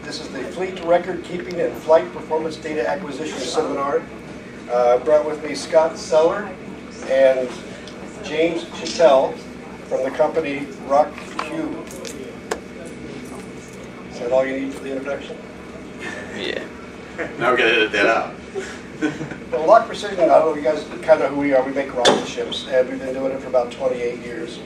This is the Fleet Record Keeping and Flight Performance Data Acquisition Seminar. Brought with me Scott Seller and James Chattel from the company RockQ. Is that all you need for the introduction? Yeah. Now we're going to edit that out. Well, Lock Precision, I don't know if you guys kind of know who we are. We make rocket ships, and we've been doing it for about 28 years.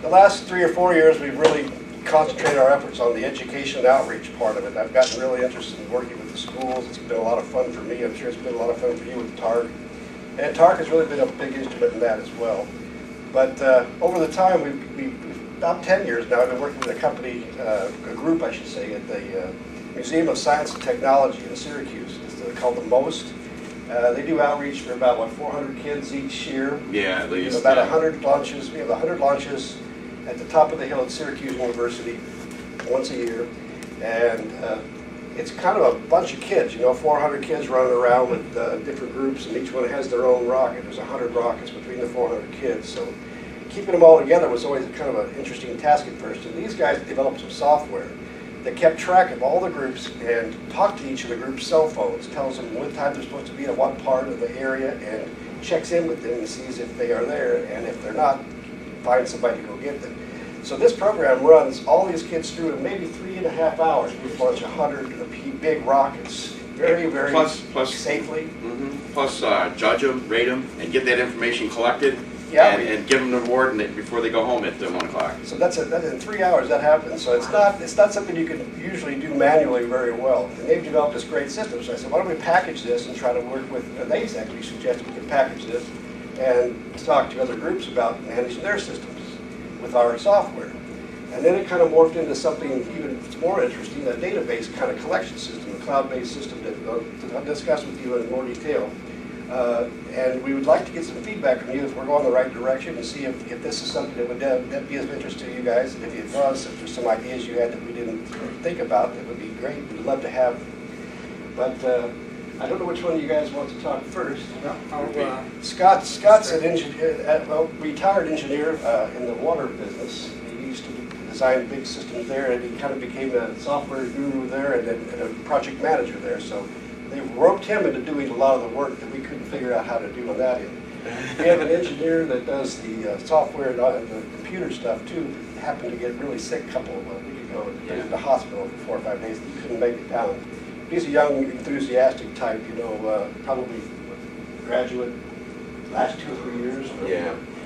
The last 3 or 4 years, we've really concentrated our efforts on the education and outreach part of it. I've gotten really interested in working with the schools. It's been a lot of fun for me. I'm sure it's been a lot of fun for you with TARC. And TARC has really been a big instrument in that as well. But over the time, we've about 10 years now, I've been working with a company, a group I should say, at the Museum of Science and Technology in Syracuse. It's called the MOST. They do outreach for about, what, 400 kids each year? Yeah, at least. About 100 launches. We have 100 launches at the top of the hill at Syracuse University once a year. And it's kind of a bunch of kids, 400 kids running around with different groups, and each one has their own rocket. There's 100 rockets between the 400 kids. So keeping them all together was always kind of an interesting task at first. And these guys developed some software that kept track of all the groups and talked to each of the group's cell phones, tells them what time they're supposed to be at what part of the area, and checks in with them and sees if they are there, and if they're not, find somebody to go get them. So this program runs all these kids through in maybe 3.5 hours. We launch 100 big rockets very, very safely. Plus judge them, rate them, and get that information collected. Yeah, and give them an award before they go home at 1 o'clock. So that's in 3 hours that happens. So it's not something you can usually do manually very well. And they've developed this great system. So I said, why don't we package this and try to work with? They actually suggested we could package this and talk to other groups about managing their systems with our software. And then it kind of morphed into something even more interesting, a database kind of collection system, a cloud-based system that I'll discuss with you in more detail. And we would like to get some feedback from you if we're going the right direction and see if this is something that would be of interest to you guys. And if it was, if there's some ideas you had that we didn't think about, that would be great. We'd love to have them. But I don't know which one of you guys want to talk first. Scott's an engineer, retired engineer in the water business. He used to design big systems there, and he kind of became a software guru there and a project manager there. So they roped him into doing a lot of the work that we couldn't figure out how to do on that end. We have an engineer that does the software and the computer stuff too. Happened to get really sick a couple of weeks ago and been in the hospital for 4 or 5 days. He couldn't make it down. He's a young, enthusiastic type, probably graduate last 2 or 3 years.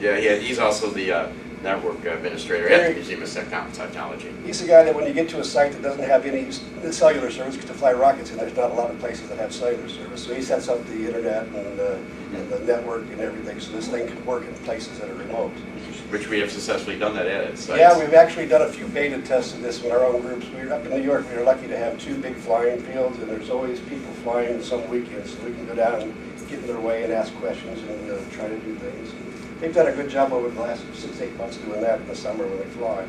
Yeah. He's also the network administrator at the Museum of Technology. He's the guy that when you get to a site that doesn't have any cellular service, because to fly rockets in, there's not a lot of places that have cellular service. So he sets up the internet and the network and everything, so this thing can work in places that are remote. Which we have successfully done that at sites. Yeah, we've actually done a few beta tests of this in our own groups. We were up in New York. We were lucky to have 2 big flying fields, and there's always people flying some weekends, so we can go down and get in their way and ask questions and try to do things. They've done a good job over the last 6 or 8 months doing that in the summer when they fly.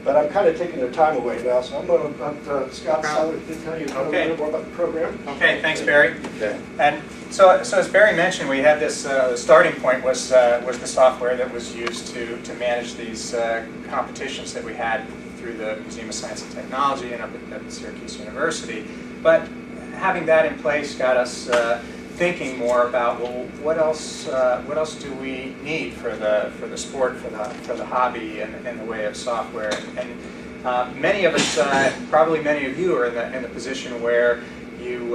But I'm kind of taking their time away now, so I'm going to let Scott Seller tell you a little bit more about the program. Okay, thanks, Barry. Okay. And so as Barry mentioned, we had this starting point was the software that was used to manage these competitions that we had through the Museum of Science and Technology and up at Syracuse University. But having that in place got us thinking more about, well, what else do we need for the sport, for the hobby in the way of software? And many of us, probably many of you, are in the position where you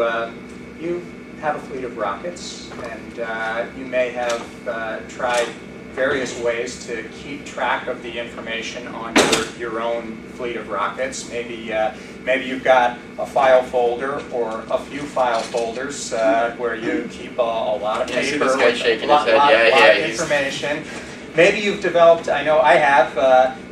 have a fleet of rockets, and you may have tried various ways to keep track of the information on your own fleet of rockets. Maybe you've got a file folder or a few file folders where you keep a lot of paper, this guy shaking lot his head. of information. Maybe you've developed, I know I have,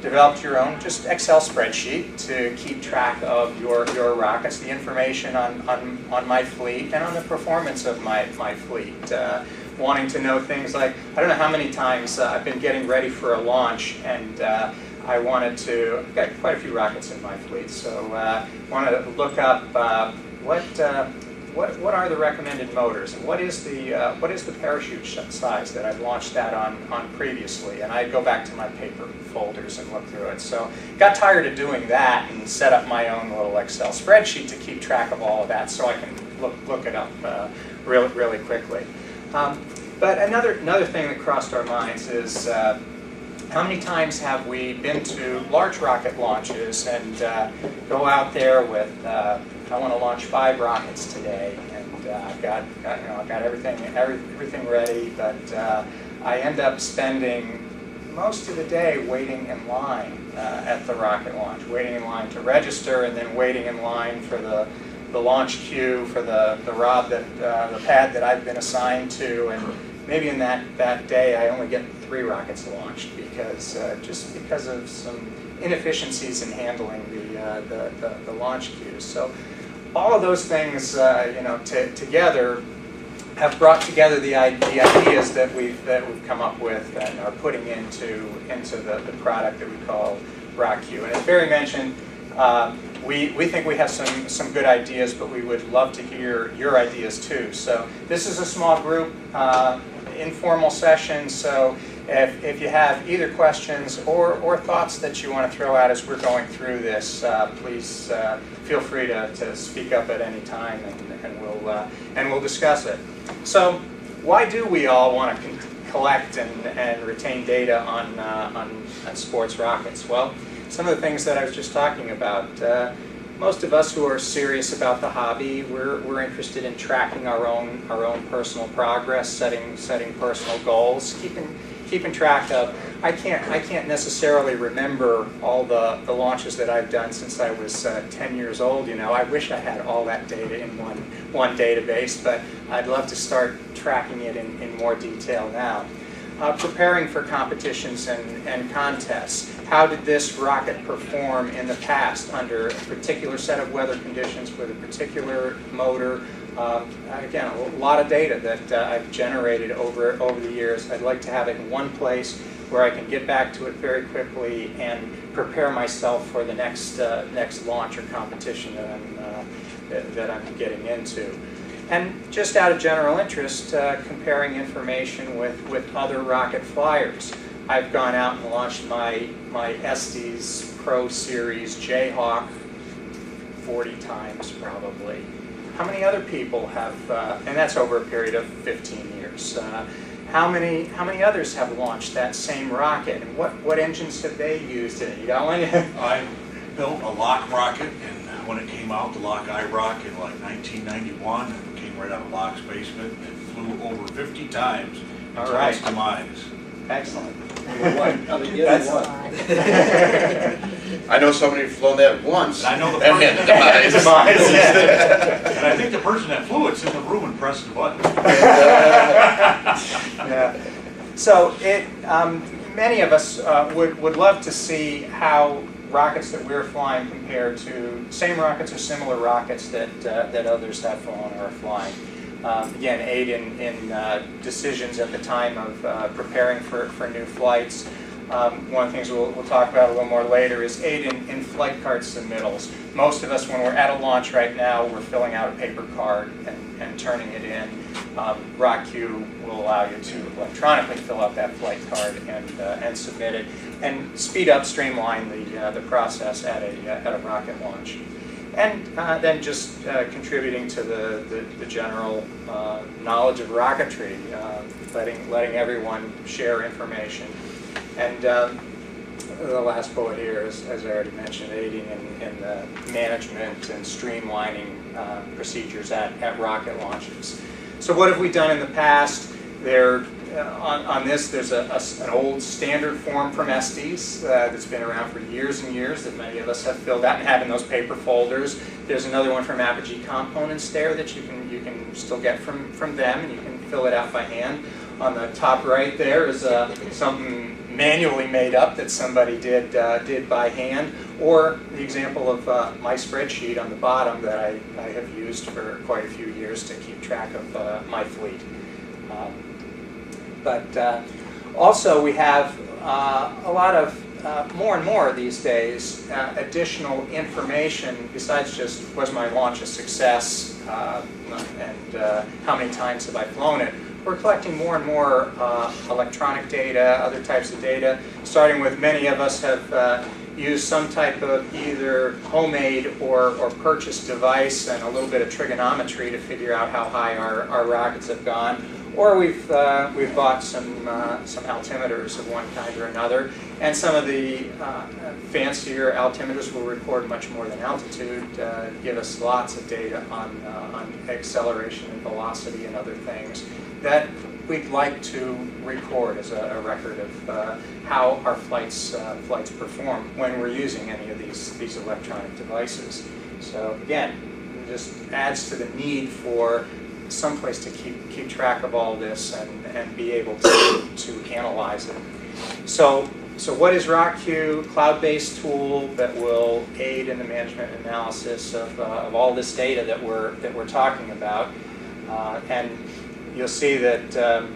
developed your own just Excel spreadsheet to keep track of your rockets, the information on my fleet and on the performance of my fleet. Wanting to know things like, I don't know how many times I've been getting ready for a launch, and I've got quite a few rockets in my fleet, so wanted to look up what are the recommended motors, and what is the parachute size that I've launched that on previously, and I'd go back to my paper folders and look through it. So got tired of doing that and set up my own little Excel spreadsheet to keep track of all of that, so I can look it up really quickly. But another thing that crossed our minds is how many times have we been to large rocket launches and go out there with I want to launch 5 rockets today, and I've got everything ready, but I end up spending most of the day waiting in line at the rocket launch, waiting in line to register, and then waiting in line for the launch queue for the rod the pad that I've been assigned to, and maybe in that day I only get 3 rockets launched just because of some inefficiencies in handling the launch queues. So all of those things, together have brought together the ideas that we've come up with and are putting into the product that we call RockQ. And as Barry mentioned, we think we have some good ideas, but we would love to hear your ideas too. So this is a small group, informal session. So if you have either questions or thoughts that you want to throw out as we're going through this, please feel free to speak up at any time, and we'll discuss it. So why do we all want to collect and retain data on sports rockets? Well, some of the things that I was just talking about. Most of us who are serious about the hobby, we're interested in tracking our own personal progress, setting personal goals, keeping track of. I can't necessarily remember all the launches that I've done since I was 10 years old. I wish I had all that data in one database, but I'd love to start tracking it in more detail now. Preparing for competitions and contests. How did this rocket perform in the past under a particular set of weather conditions with a particular motor? Again, a lot of data that I've generated over the years. I'd like to have it in one place where I can get back to it very quickly and prepare myself for the next launch or competition that I'm getting into. And just out of general interest, comparing information with other rocket flyers. I've gone out and launched my Estes Pro Series Jayhawk 40 times probably. How many other people have, and that's over a period of 15 years, how many others have launched that same rocket, and what engines have they used in it? You got one? I built a Lock rocket, and when it came out, the Lock iRock in like 1991, and it came right out of Lock's basement, and it flew over 50 times until its demise. Excellent. That's I know somebody who's flown that once. And I know the person Demise. And I think the person that flew it's in the room and pressed the button. Yeah. So many of us would love to see how rockets that we're flying compare to same rockets or similar rockets that others have flown or are flying. Again, aid in decisions at the time of preparing for new flights. One of the things we'll talk about a little more later is aid in flight card submittals. Most of us, when we're at a launch right now, we're filling out a paper card and turning it in. RockQ will allow you to electronically fill out that flight card and submit it, and speed up, streamline the process at a rocket launch. And then just contributing to the general knowledge of rocketry, letting everyone share information. And the last bullet here is, as I already mentioned, aiding in the management and streamlining procedures at rocket launches. So what have we done in the past? On this, there's an old standard form from Estes that's been around for years and years that many of us have filled out and have in those paper folders. There's another one from Apogee Components there that you can still get from them, and you can fill it out by hand. On the top right there is something manually made up that somebody did by hand, or the example of my spreadsheet on the bottom that I have used for quite a few years to keep track of my fleet. But also we have a lot of more and more these days additional information besides just was my launch a success, and how many times have I flown it. We're collecting more and more electronic data, other types of data, starting with many of us have used some type of either homemade or purchased device and a little bit of trigonometry to figure out how high our rockets have gone. Or we've bought some altimeters of one kind or another, and some of the fancier altimeters will record much more than altitude, give us lots of data on acceleration and velocity and other things that we'd like to record as a record of how our flights perform when we're using any of these electronic devices. So again, it just adds to the need for someplace to keep track of all this and be able to analyze it. So what is RockQ? Cloud-based tool that will aid in the management and analysis of all this data that we're talking about. And you'll see that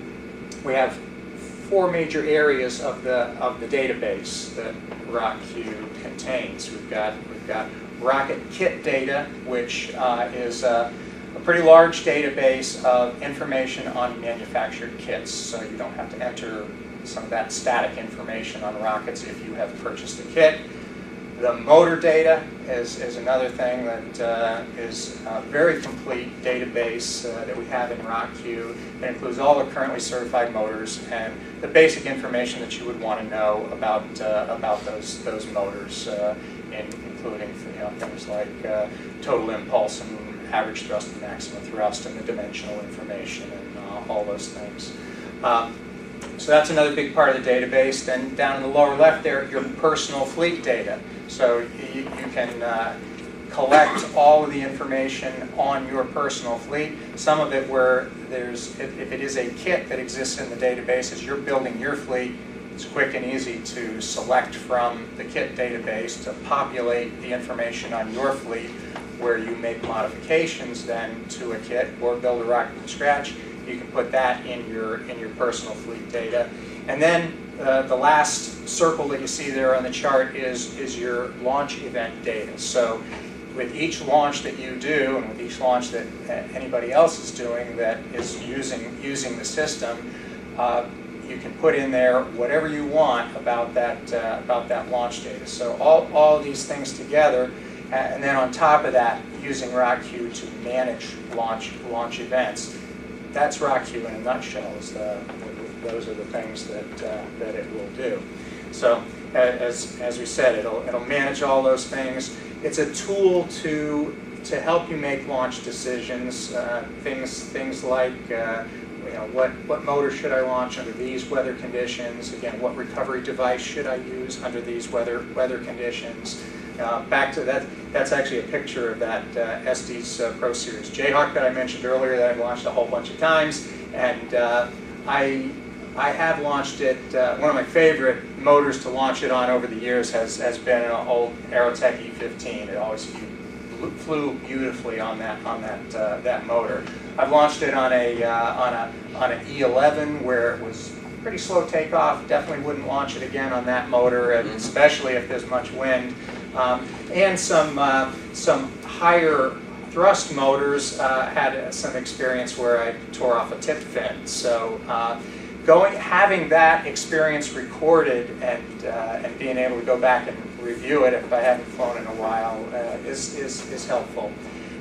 we have 4 major areas of the database that RockQ contains. We've got rocket kit data, which is a pretty large database of information on manufactured kits, so you don't have to enter some of that static information on rockets if you have purchased a kit. The motor data is another thing that is a very complete database that we have in RockQ. It includes all the currently certified motors and the basic information that you would want to know about those motors, including things like total impulse and average thrust and maximum thrust and the dimensional information and all those things. So that's another big part of the database. Then down in the lower left there, your personal fleet data. So you can collect all of the information on your personal fleet. Some of it where if it is a kit that exists in the database as you're building your fleet, it's quick and easy to select from the kit database to populate the information on your fleet where you make modifications then to a kit or build a rocket from scratch. You can put that in your personal fleet data. And then the last circle that you see there on the chart is your launch event data. So with each launch that you do and with each launch that anybody else is doing that is using the system, you can put in there whatever you want about that launch data. So all of these things together, and then on top of that, using RockQ to manage launch events. That's RockQ in a nutshell. Those are the things that it will do. So as we said, it'll manage all those things. It's a tool to help you make launch decisions. Things like what motor should I launch under these weather conditions? Again, what recovery device should I use under these weather conditions? Back to that, that's actually a picture of that Estes Pro Series Jayhawk that I mentioned earlier that I've launched a whole bunch of times. And I have launched it, one of my favorite motors to launch it on over the years has been an old Aerotech E15. It always flew beautifully on that motor. I've launched it on an E11 where it was pretty slow takeoff. Definitely wouldn't launch it again on that motor, and especially if there's much wind. And some higher thrust motors had some experience where I tore off a tip fin. So having that experience recorded and being able to go back and review it if I hadn't flown in a while is helpful.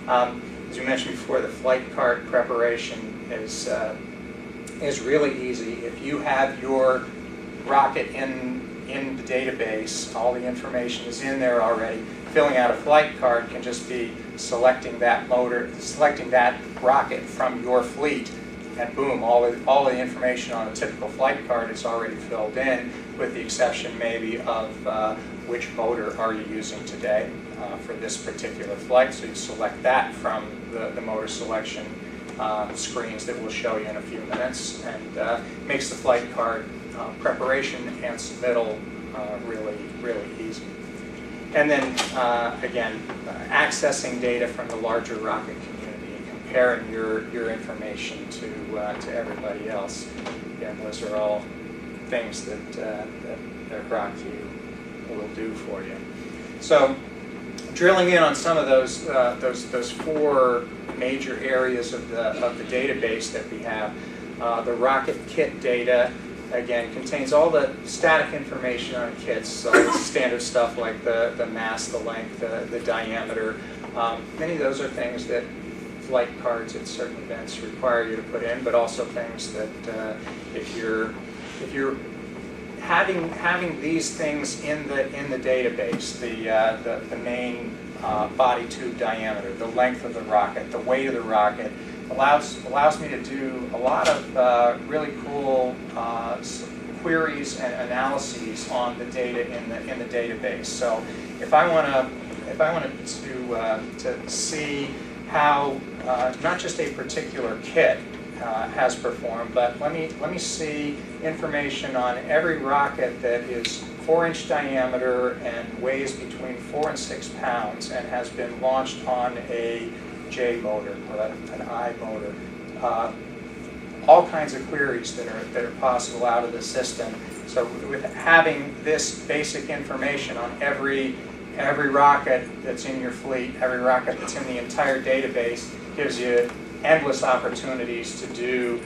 As you mentioned before, the flight card preparation is really easy. If you have your rocket in the database, all the information is in there already. Filling out a flight card can just be selecting that rocket from your fleet, and boom, all the information on a typical flight card is already filled in, with the exception maybe of which motor are you using today for this particular flight. So you select that from the motor selection screens that we'll show you in a few minutes, and makes the flight card preparation and submittal really easy. And then again, accessing data from the larger rocket community and comparing your information to everybody else. Again, those are all things that RockQ will do for you. So drilling in on some of those four major areas of the database that we have, the rocket kit data, again, contains all the static information on kits, so it's standard stuff like the mass, the length, the diameter. Many of those are things that flight cards at certain events require you to put in, but also things that if you're having these things in the database, the main body tube diameter, the length of the rocket, the weight of the rocket, allows me to do a lot of really cool queries and analyses on the data in the database. So if I wanted to see how not just a particular kit has performed, but let me see information on every rocket that is 4-inch diameter and weighs between 4 and 6 pounds and has been launched on a J motor or an I motor. All kinds of queries that are possible out of the system. So with having this basic information on every rocket that's in your fleet, every rocket that's in the entire database, gives you endless opportunities to do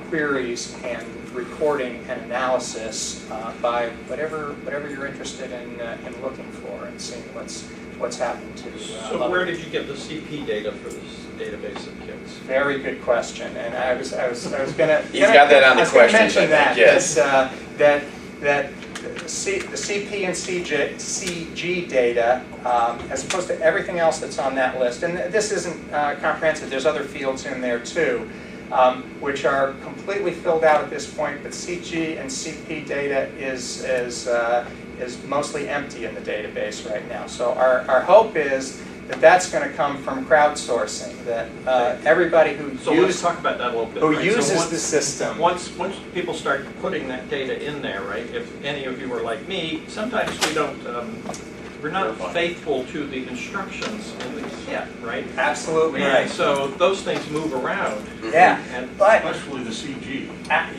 queries and recording and analysis by whatever you're interested in looking for and seeing what's happened to. So where did you get the CP data for this database of kits? Very good question, and I was gonna. He's got that on the questions, mention I think, that, yes. that the CP and CG data, as opposed to everything else that's on that list, and this isn't comprehensive. There's other fields in there too, which are completely filled out at this point. But CG and CP data is mostly empty in the database right now. So our hope is that that's going to come from crowdsourcing. That everybody who So let's talk about that a little bit. who right? uses So once, the system. Once people start putting that data in there, right? If any of you are like me, sometimes we don't. We're not faithful to the instructions in the kit, right? Absolutely And right. so those things move around. Yeah, And but Especially the CG.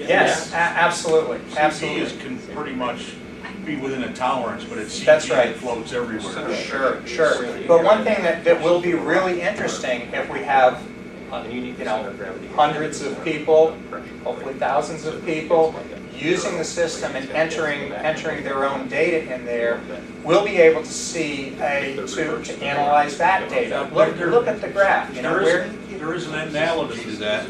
yes, absolutely, CG absolutely. can pretty much be within a tolerance, but it's That's CG right. that floats everywhere. Sure. But one thing that will be really interesting if we have hundreds of people, hopefully thousands of people, using the system and entering their own data in there, we'll be able to see to analyze that data. Look at the graph. You know, There is an analogy to that.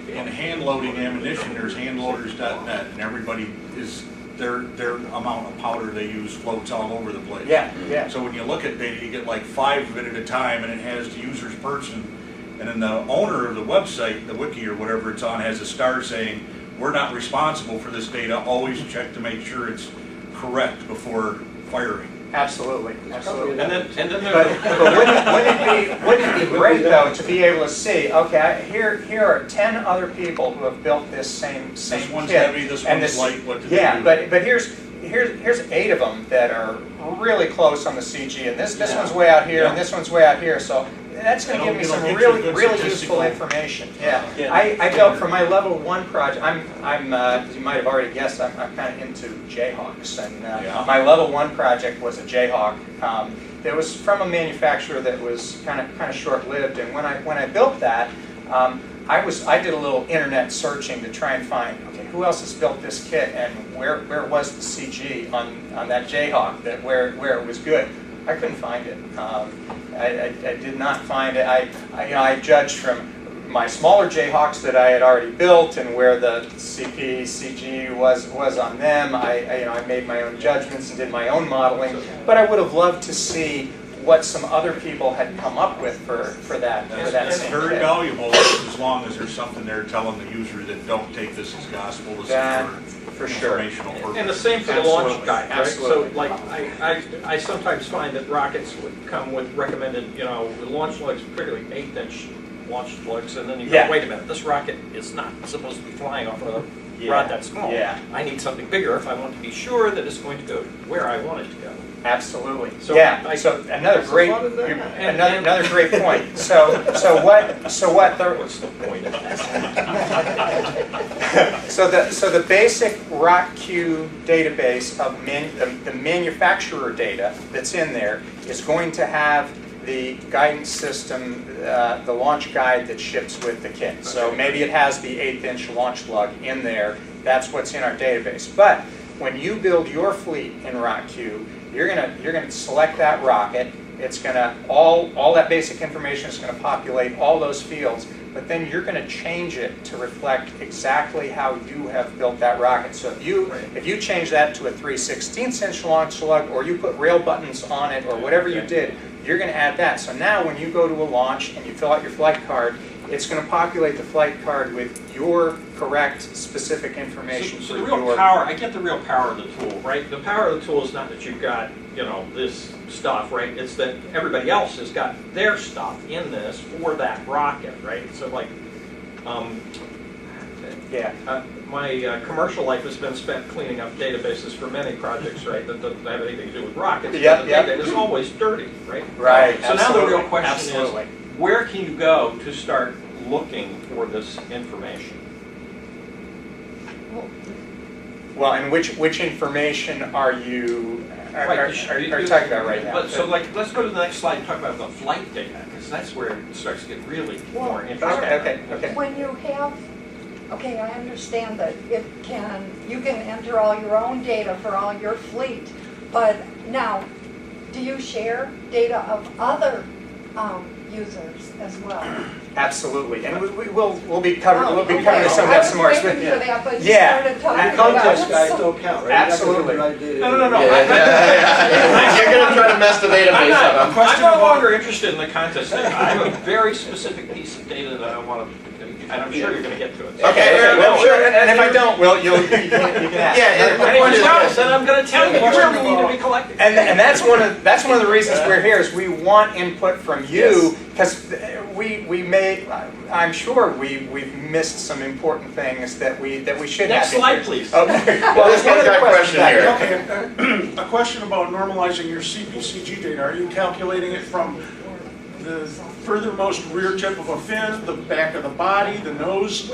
In hand loading ammunition, there's handloaders.net, and everybody is their amount of powder they use floats all over the place. Yeah. So when you look at data, you get like 5 of it at a time, and it has the user's person, and then the owner of the website, the wiki or whatever it's on, has a star saying, "We're not responsible for this data. Always check to make sure it's correct before firing." Absolutely. then But wouldn't it be great though to be able to see? Okay, here are 10 other people who have built this same This one's kit, heavy, this and one's light, what do they yeah, do? but here's 8 of them that are really close on the CG, and this one's way out here, and this one's way out here. So that's going to give me some It'll get you really good useful statistical- information. Yeah, I built for my level 1 project. I'm as you might have already guessed, I'm kind of into Jayhawks, and my level 1 project was a Jayhawk. It was from a manufacturer that was kind of short-lived, and when I built that, I did a little internet searching to try and find, okay, who else has built this kit, and where was the CG on that Jayhawk where it was good. I couldn't find it. I did not find it. I judged from my smaller Jayhawks that I had already built and where the CP, CG was on them. I made my own judgments and did my own modeling. But I would have loved to see what some other people had come up with for that That's same very kit. valuable as long as there's something there telling the user that don't take this as gospel. This That, is for sure. informational purpose. And the same for the launch Absolutely, guide, right? absolutely. So like, I sometimes find that rockets would come with recommended, launch lugs, particularly 1/8-inch launch lugs, and then you go, Yeah. wait a minute, this rocket is not supposed to be flying off of a Yeah. rod that small. Yeah. I need something bigger if I want to be sure that it's going to go where I want it to go. Absolutely. So Yeah. I- So another There's a great lot of that. another great point. So what the What's the point of that? So the basic ROC-Q database of the manufacturer data that's in there is going to have the guidance system, the launch guide that ships with the kit. So maybe it has the 1/8" launch lug in there. That's what's in our database. But when you build your fleet in ROC-Q, you're gonna select that rocket. It's gonna all that basic information is gonna populate all those fields. But then you're going to change it to reflect exactly how you have built that rocket. So if you change that to a 3/16" launch lug, or you put rail buttons on it, or whatever you did, you're going to add that. So now when you go to a launch and you fill out your flight card, it's going to populate the flight card with your correct specific information. So the real power, I get the real power of the tool, right? The power of the tool is not that you've got, this stuff, right? It's that everybody else has got their stuff in this for that rocket, right? So like, my commercial life has been spent cleaning up databases for many projects, right? That don't have anything to do with rockets. Yep, but the data is always dirty, right? Right. So now the real question Absolutely. is, where can you go to start looking for this information? Well, and which information are you talking about right now? But, so let's go to the next slide and talk about the flight data, because that's where it starts to get really more interesting. Okay. When you have, I understand that you can enter all your own data for all your fleet, but now, do you share data of other users as well? Absolutely, and we'll be covering some of that some more. I was waiting for that, but you Yeah. started talking And about contest guys don't count, right? Absolutely. No. You're gonna try to mess the database up. I'm no longer interested in the contest data. I have a very specific piece of data that I want to, and I'm sure you're going to get to it. Okay, well, sure, and if I don't, well, you can ask. Yeah, and the And point if is you don't, this. then I'm going to tell you where we need to be collecting. And that's one of the reasons we're here, is we want input from you, because I'm sure we've missed some important things that we should have. Next slide, please. Okay. Well, there's one other question here. Okay, a question about normalizing your CPCG data. Are you calculating it from the furthermost rear tip of a fin, the back of the body, the nose?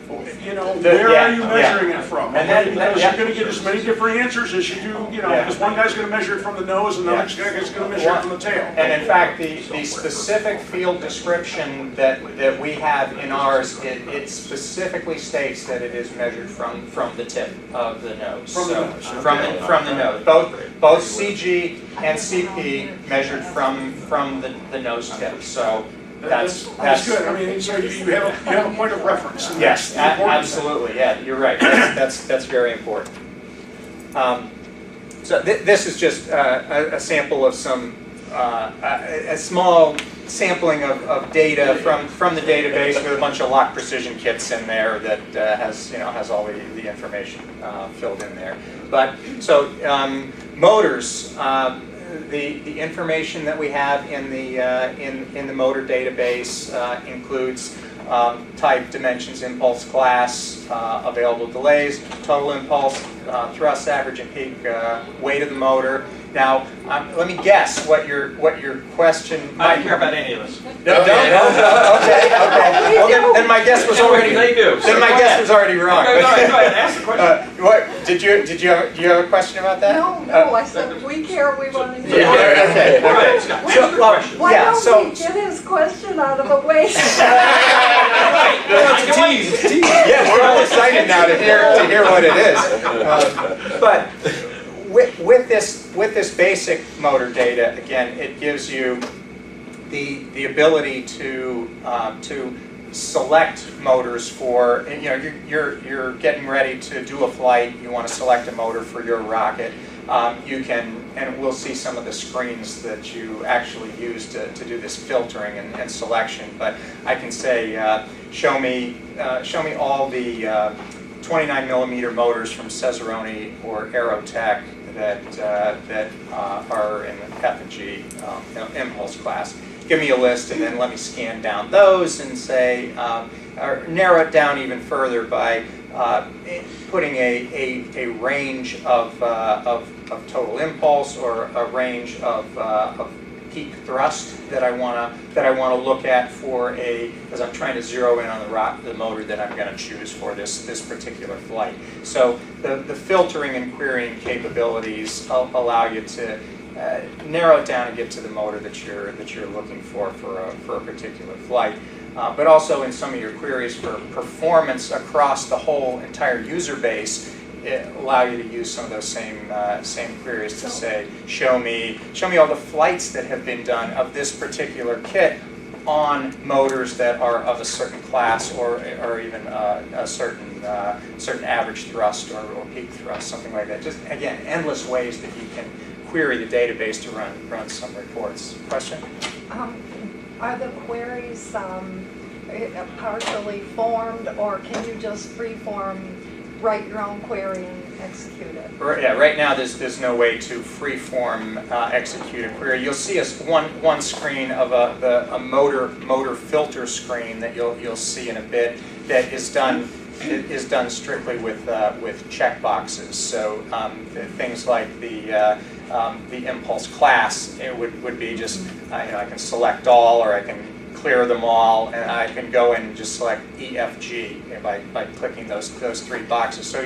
Where are you measuring it from? Because you're going to get as many different answers as you do, because one guy's going to measure it from the nose and the next guy is going to measure it from the tail. And in fact, the specific field description that we have in ours, it specifically states that it is measured from the tip of the nose. From the nose. From the nose. Both CG and CP measured from the nose tip. So that's good. I mean, so you have a point of reference. And yes, that's important. absolutely. Yeah, you're right. That's very important. So this is just a sample of a small sampling of data from the database with a bunch of lock precision kits in there that has all the information filled in there. But so motors. The information that we have in the motor database includes type, dimensions, impulse class, available delays, total impulse, thrust, average, and peak weight of the motor. Now, let me guess what your question I might don't care about any of this. No, okay. Well, then my guess was already. They do. Then my guess was already wrong. Go ahead, ask the question. What do you have a question about that? No, I said, we care, we want to know. Okay. Go ahead, Scott. Answer the question. Why Yeah, don't we get his question out of the way? Yeah, we're all excited now to hear what it is. But with this basic motor data, again, it gives you the ability to select motors for, you're getting ready to do a flight. You want to select a motor for your rocket. You can, and we'll see some of the screens that you actually use to do this filtering and selection. But I can say, show me all the 29 millimeter motors from Cesaroni or Aerotech that are in the F and G impulse class. Give me a list, and then let me scan down those and say, or narrow it down even further by putting a range of total impulse or a range of peak thrust that I want to look at for because I'm trying to zero in on the motor that I'm going to choose for this particular flight. So the filtering and querying capabilities allow you to narrow it down and get to the motor that you're looking for a particular flight. But also in some of your queries for performance across the whole entire user base, it allow you to use some of those same queries to say, show me all the flights that have been done of this particular kit on motors that are of a certain class or even a certain average thrust or peak thrust, something like that. Just again, endless ways that you can query the database to run some reports. Question? Are the queries partially formed, or can you just free-form, write your own query and execute it? Yeah, right now there's no way to free-form execute a query. You'll see one screen of a motor filter screen that you'll see in a bit that is done strictly with checkboxes. So things like the impulse class, it would be just I can select all, or I can clear them all, and I can go in and just select EFG by clicking those three boxes. So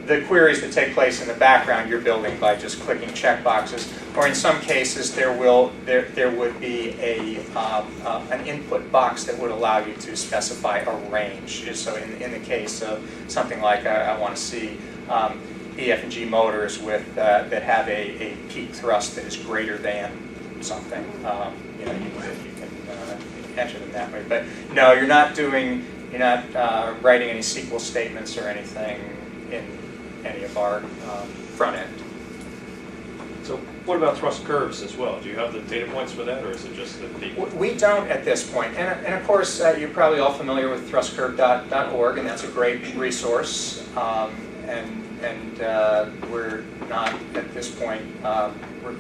the queries that take place in the background you're building by just clicking checkboxes, or in some cases there would be an input box that would allow you to specify a range. So in the case of something like I want to see EF and G motors that have a peak thrust that is greater than something, you can enter them that way. But no, you're not writing any SQL statements or anything in any of our front end. So what about thrust curves as well? Do you have the data points for that, or is it just the peak? We don't at this point. And of course, you're probably all familiar with thrustcurve.org, and that's a great resource. And we're not at this point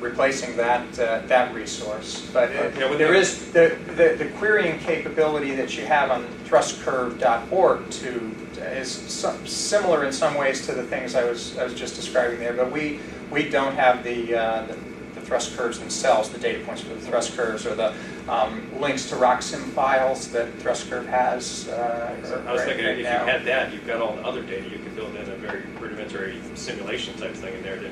replacing that resource. But there is the querying capability that you have on thrustcurve.org is similar in some ways to the things I was just describing there. But we don't have the thrust curves themselves, the data points for the thrust curves, or the links to RockSim files that ThrustCurve has. I was thinking if you had that, you've got all the other data, you could build in a very rudimentary simulation type thing in there to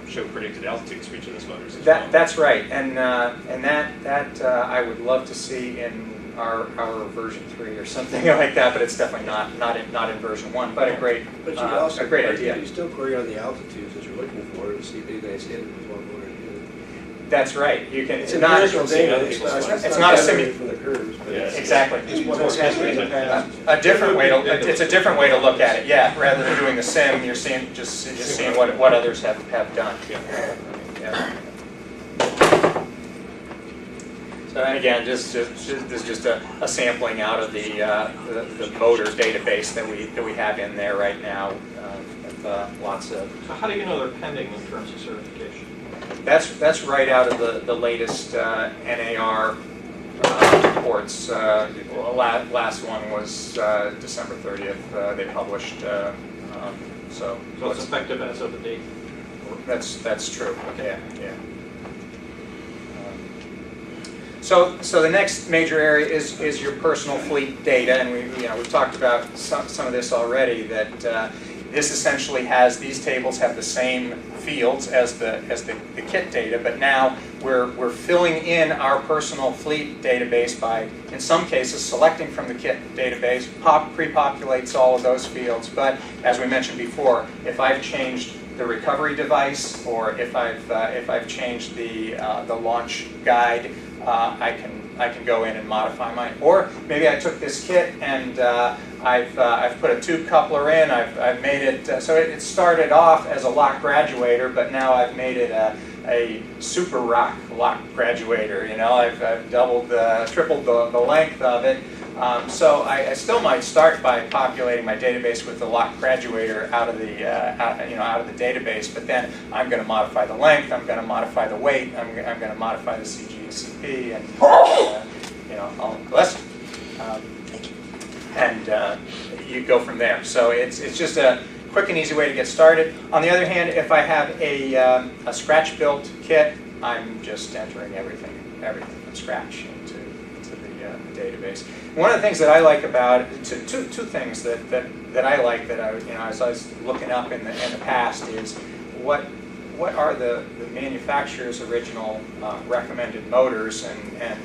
show predicted altitudes for each of those motors. That's right, and that I would love to see in our version 3 or something like that, but it's definitely not in version 1. But a great idea. You still query on the altitudes that you're looking for to see if they hit it with one motor. That's right. You can. It's not data. It's not a simulation from the curves, but exactly. It's what has happened in the past. It's a different way to look at it. Yeah, rather than doing the sim, you're just seeing what others have done. Yeah. So and again, this is just a sampling out of the motor database that we have in there right now. With lots of. So how do you know they're pending in terms of certification? That's right out of the latest NAR reports. Last one was December 30th. They published. So it's effective as of the date. That's true. Okay. Yeah. So the next major area is your personal fleet data, and we've talked about some of this already. That this essentially these tables have the same fields as the kit data, but now we're filling in our personal fleet database by, in some cases, selecting from the kit database, pre-populates all of those fields. But as we mentioned before, if I've changed the recovery device, or if I've changed the launch guide, I can go in and modify mine. Or maybe I took this kit and I've put a tube coupler in. I've made it so it started off as a lock graduator, but now I've made it a super lock graduator. I've tripled the length of it. So I still might start by populating my database with the lock graduator out of the database, but then I'm going to modify the length, I'm going to modify the weight, I'm going to modify the CG and CP, and all the rest. And you go from there. So it's just a quick and easy way to get started. On the other hand, if I have a scratch-built kit, I'm just entering everything from scratch into the database. One of the things that I like about it, two things that I like that as I was looking up in the past is what are the manufacturer's original recommended motors and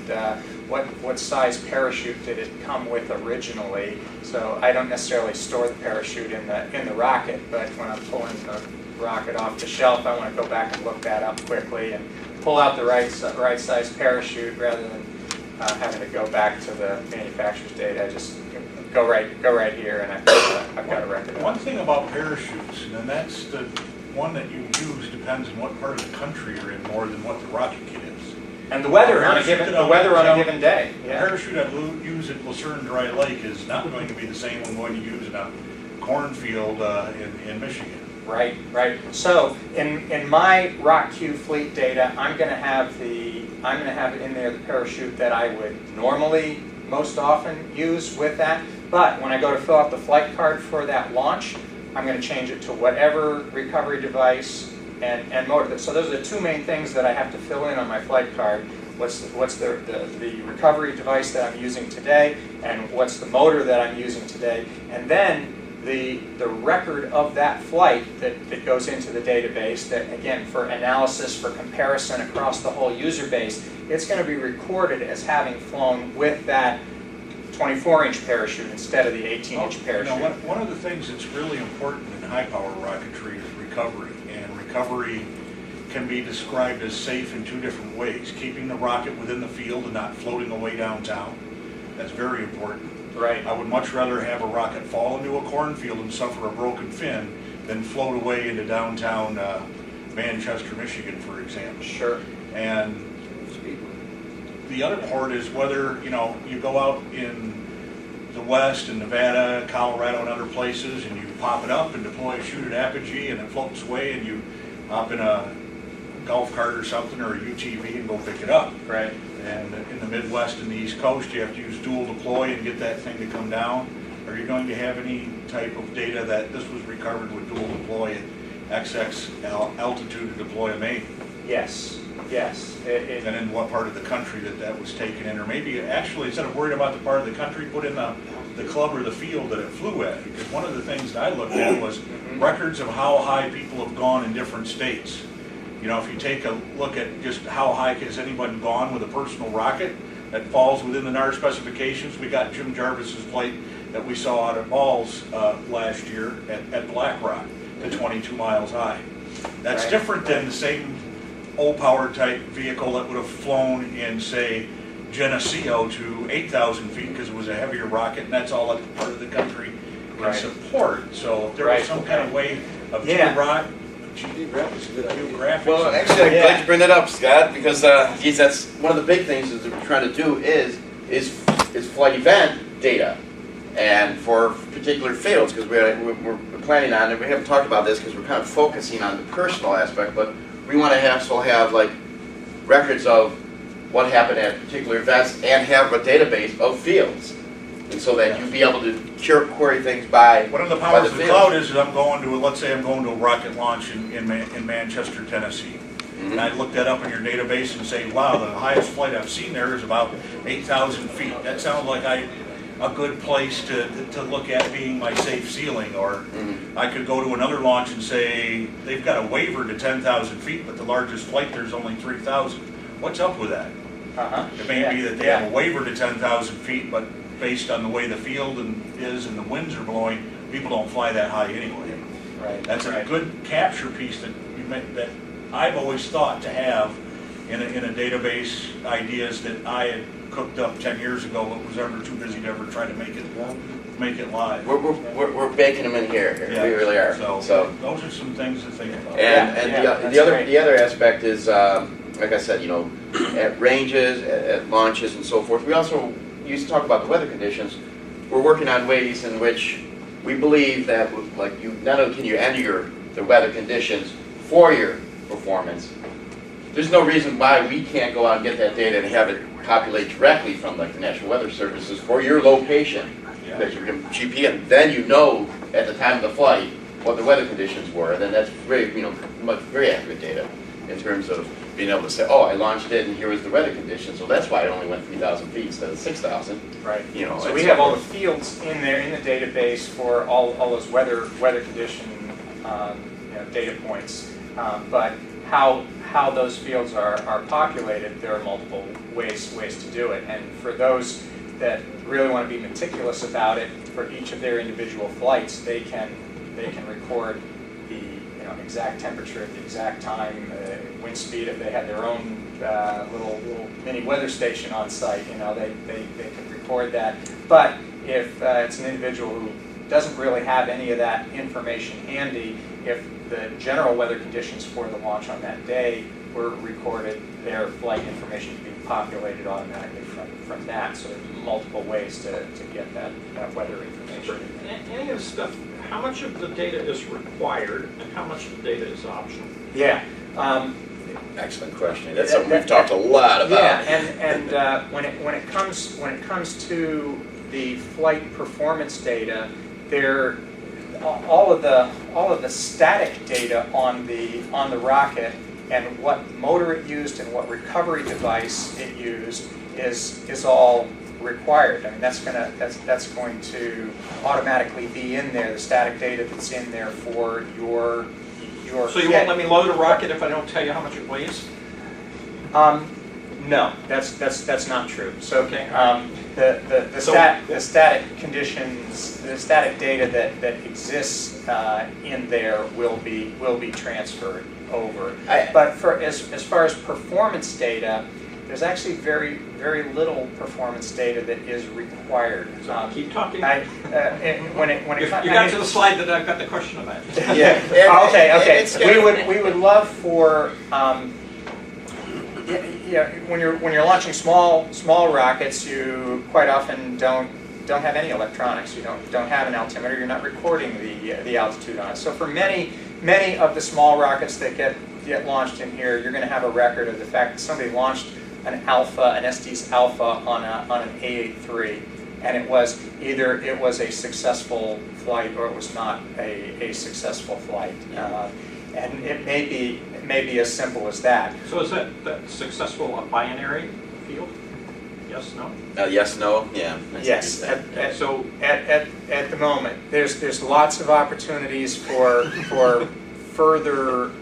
what size parachute did it come with originally? So I don't necessarily store the parachute in the rocket, but when I'm pulling the rocket off the shelf, I want to go back and look that up quickly and pull out the right size parachute rather than having to go back to the manufacturer's data. I just go right here, and I've got a record of it. One thing about parachutes, and that's the one that you use depends on what part of the country you're in more than what the rocket kit is. And the weather on a given day. The parachute I use at Lucerne Dry Lake is not going to be the same I'm going to use in a cornfield in Michigan. Right. So in my RockQ fleet data, I'm going to have in there the parachute that I would normally most often use with that. But when I go to fill out the flight card for that launch, I'm going to change it to whatever recovery device and motor. So those are the two main things that I have to fill in on my flight card. What's the recovery device that I'm using today, and what's the motor that I'm using today, and then the record of that flight that goes into the database that, again, for analysis, for comparison across the whole user base, it's going to be recorded as having flown with that 24-inch parachute instead of the 18-inch parachute. One of the things that's really important in high-power rocketry is recovery, and recovery can be described as safe in two different ways. Keeping the rocket within the field and not floating away downtown. That's very important. Right. I would much rather have a rocket fall into a cornfield and suffer a broken fin than float away into downtown Manchester, Michigan, for example. Sure. And the other part is whether, you go out in the West, in Nevada, Colorado, and other places, and you pop it up and deploy a chute at apogee, and it floats away, and you hop in a golf cart or something, or a UTV, and go pick it up. Right. And in the Midwest and the East Coast, you have to use dual deploy and get that thing to come down. Are you going to have any type of data that this was recovered with dual deploy at XX altitude to deploy a main? Yes. And in what part of the country that was taken in? Or maybe actually, instead of worried about the part of the country, put in the club or the field that it flew at. Because one of the things that I looked at was records of how high people have gone in different states. If you take a look at just how high has anyone gone with a personal rocket that falls within the NAR specifications, we got Jim Jarvis's flight that we saw out at Balls last year at Black Rock to 22 miles high. That's Right. different than the same old-power type vehicle that would have flown in, say, Geneseo to 8,000 feet because it was a heavier rocket, and that's all that part of the country can Right. support. So if there Right. was some kind of way of Yeah. geographic. Well, actually, I'm glad you bring that up, Scott, because that's one of the big things that we're trying to do is flight event data, and for particular fields, because we're planning on, and we haven't talked about this because we're kind of focusing on the personal aspect, but we want to also have like records of what happened at particular events and have a database of fields, and so that you'd be able to query things by One of the by powers of the field. cloud is I'm going to, let's say I'm going to a rocket launch in Manchester, Tennessee. And I look that up in your database and say, wow, the highest flight I've seen there is about 8,000 feet. That sounds like a good place to look at being my safe ceiling. Or I could go to another launch and say, they've got a waiver to 10,000 feet, but the largest flight there's only 3,000. What's up with that? It may be that they have a waiver to 10,000 feet, but based on the way the field is and the winds are blowing, people don't fly that high anyway. Right. That's a good capture piece that that I've always thought to have in a database ideas that I had cooked up 10 years ago, but was ever too busy to ever try to make it live. We're baking them in here. Yeah. We really are. So those are some things to think about. And the other aspect is, like I said, at ranges, at launches, and so forth. We also used to talk about the weather conditions. We're working on ways in which we believe that, like, you not only can you enter the weather conditions for your performance. There's no reason why we can't go out and get that data and have it populate directly from like the National Weather Services for your location that you can GP, and then at the time of the flight what the weather conditions were, and then that's very very accurate data in terms of being able to say, oh, I launched it and here was the weather conditions, so that's why it only went 3,000 feet instead of 6,000. Right. You know, So it's we have all the like- fields in there in the database for all those weather condition data points. But how those fields are populated, there are multiple ways to do it. And for those that really want to be meticulous about it, for each of their individual flights, they can record the exact temperature at the exact time, wind speed. If they have their own little mini weather station on site, they can record that. But if it's an individual who doesn't really have any of that information handy, if the general weather conditions for the launch on that day were recorded, their flight information can be populated automatically from that. So there's multiple ways to get that weather information. Any of the stuff, how much of the data is required and how much of the data is optional? Yeah. Excellent question. That's something we've talked a lot about. Yeah, and when it comes to the flight performance data, all of the static data on the rocket and what motor it used and what recovery device it used is all required. I mean, that's going to automatically be in there. The static data that's in there for your. So you won't let me load a rocket if I don't tell you how much it weighs? No, that's not true. So Okay. The static conditions, the static data that exists in there will be transferred over. But as far as performance data, there's actually very little performance data that is required. Keep talking. When it You got to the slide that I've got the question about. Yeah. Okay. We would love for. When you're launching small rockets, you quite often don't have any electronics. You don't have an altimeter. You're not recording the altitude on it. So for many of the small rockets that get launched in here, you're going to have a record of the fact that somebody launched an Estes Alpha on an A83, and it was either a successful flight or it was not a successful flight. And it may be as simple as that. So is that successful a binary field? Yes, no? Yes, no, yeah. Yes. So At the moment, there's lots of opportunities for further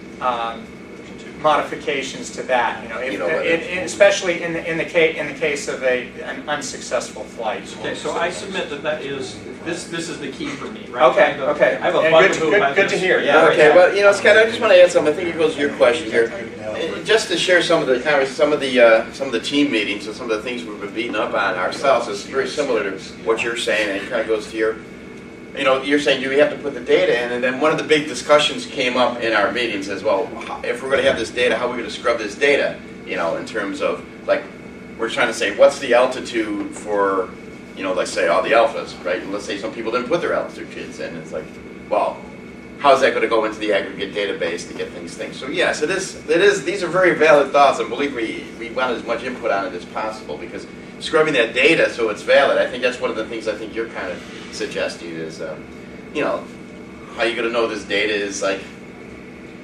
modifications to that. Especially in the case of an unsuccessful flight. Okay, so I submit that is this is the key for me, right? Okay. I have a And bugaboo about good to this. hear. Yeah. Okay, well, Scott, I just want to add something. I think it goes to your question here. Just to share some of the team meetings and some of the things we've been beating up on ourselves is very similar to what you're saying, and it kind of goes to your. You're saying, do we have to put the data in? And then one of the big discussions came up in our meetings as well. If we're going to have this data, how are we going to scrub this data? In terms of, like, we're trying to say, what's the altitude for, let's say all the alphas, right? And let's say some people didn't put their altitude kids in. It's like, well, how's that going to go into the aggregate database to get things? So yes, it is. These are very valid thoughts, and believe me, we want as much input on it as possible because scrubbing that data so it's valid. I think that's one of the things I think you're kind of suggesting is, how are you going to know this data is like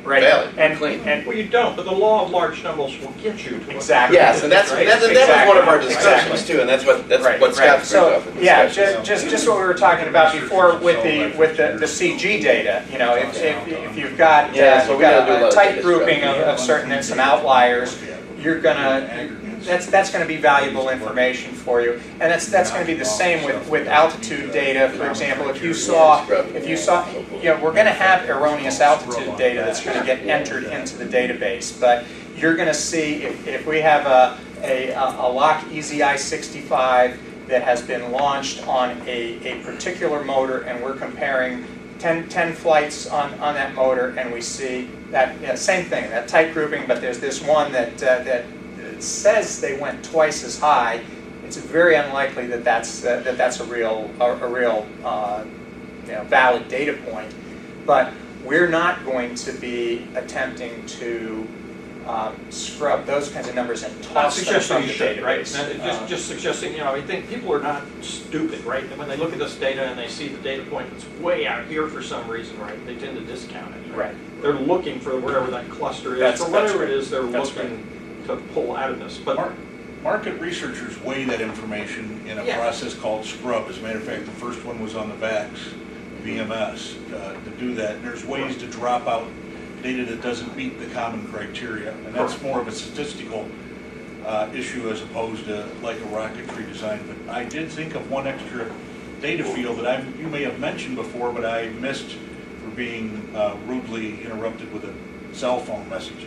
valid and clean? Well, you don't, but the law of large numbers will get you to Exactly. Yes, and that was one of our discussions too, and that's what Scott brings up. In just what we were talking about before with the CG data. If you've got a tight grouping of certain and some outliers, you're gonna. That's going to be valuable information for you, and that's going to be the same with altitude data. For example, if you saw, we're going to have erroneous altitude data that's going to get entered into the database, but you're going to see if we have a Lock EZI 65 that has been launched on a particular motor, and we're comparing 10 flights on that motor, and we see that same thing, that tight grouping, but there's this one that says they went twice as high. It's very unlikely that's a real valid data point. But we're not going to be attempting to scrub those kinds of numbers and Not toss them suggesting from you the should, right? database. Just suggesting, I think people are not stupid, right? And when they look at this data and they see the data point that's way out here for some reason, right, they tend to discount it. Right. They're looking for wherever that cluster is, That's or whatever right. it is they're That's looking to pull out of this. But Market researchers weigh that information in a Yeah. process called scrub. As a matter of fact, the first one was on the VAX, VMS, to do that. And there's ways to drop out data that doesn't meet the common criteria. And that's more of a statistical issue as opposed to like a rocketry design. But I did think of one extra data field that you may have mentioned before, but I missed for being rudely interrupted with a cell phone message.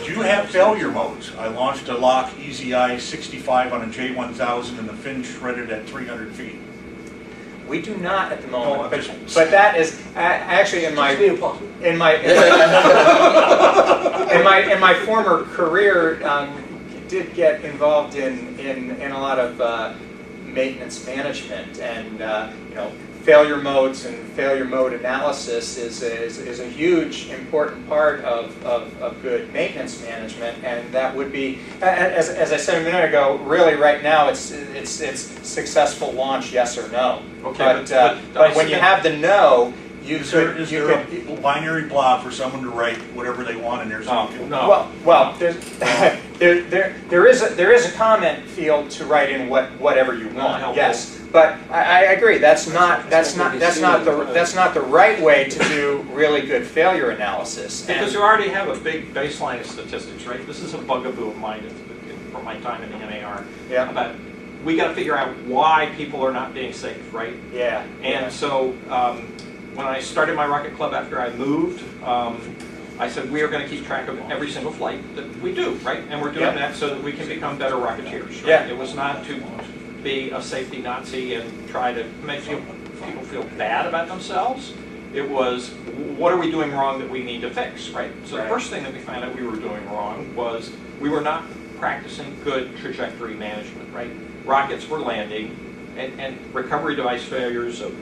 Do you have failure modes? I launched a lock EZI 65 on a J1000 and the fin shredded at 300 feet. We do not at the moment, Oh, but that is actually in my former career, did get involved in a lot of maintenance management, and failure modes and failure mode analysis is a huge important part of good maintenance management, and that would be, as I said a minute ago, really right now it's successful launch, yes or no. Okay, but when you have the no, Is there a binary blob for someone to write whatever they want in there? So you can, No. Well, there is a comment field to write in whatever you want. helpful. Yes, but I agree. That's not the right way to do really good failure analysis. Because you already have a big baseline of statistics, right? This is a bugaboo of mine from my time in the NAR. Yeah. About we got to figure out why people are not being safe, right? Yeah. And so when I started my rocket club after I moved, I said we are going to keep track of every single flight that we do, right? And we're doing that so that we can become better rocketeers. Right? Yeah. It was not to be a safety Nazi and try to make people feel bad about themselves. It was, what are we doing wrong that we need to fix, right? So the first thing that we found out we were doing wrong was we were not practicing good trajectory management, right? Rockets were landing, and recovery device failures of,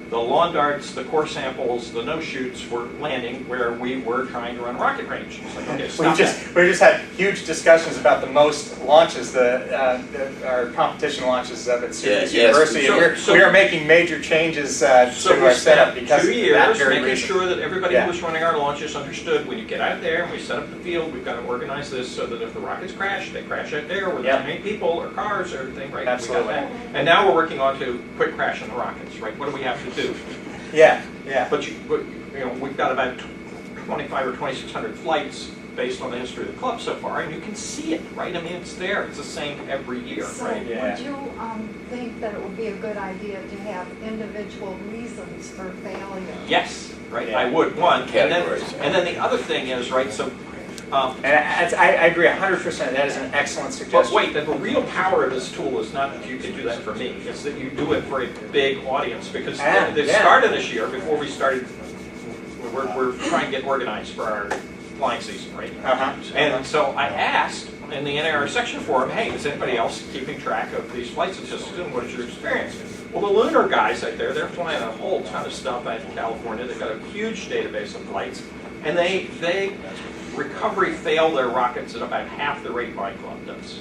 the lawn darts, the core samples, the no-shoots were landing where we were trying to run rocket range. It's like, okay, stop that. We just had huge discussions about the most launches, our competition launches up at Syracuse yes. University. So- we are making major changes to So we our setup spent because 2 of that years very making reason. sure that everybody Yeah. who was running our launches understood when you get out there and we set up the field, we've got to organize this so that if the rockets crash, they crash out there where there's many people or cars or everything, right? Absolutely. We got that. And now we're working on to quick crash on the rockets, right? What do we have to do? Yeah. But we've got about 25 or 2,600 flights based on the history of the club so far, and you can see it, right? I mean, it's there. It's the same every year, So right? would you think that it would be a good idea to have individual reasons for failure? Yes, right. Yeah. I would, one. Categories. And then the other thing is, right, so And I agree 100%. That is an excellent but suggestion. wait, the real power of this tool is not that you can do that for me. It's that you do it for a big audience. Because the start of this year, before we started, we're trying to get organized for our flying season, right? And so I asked in the NAR section forum, hey, is anybody else keeping track of these flight statistics and what is your experience? Well, the lunar guys out there, they're flying a whole ton of stuff out in California. They've got a huge database of flights. And they recovery fail their rockets at about half the rate my club does.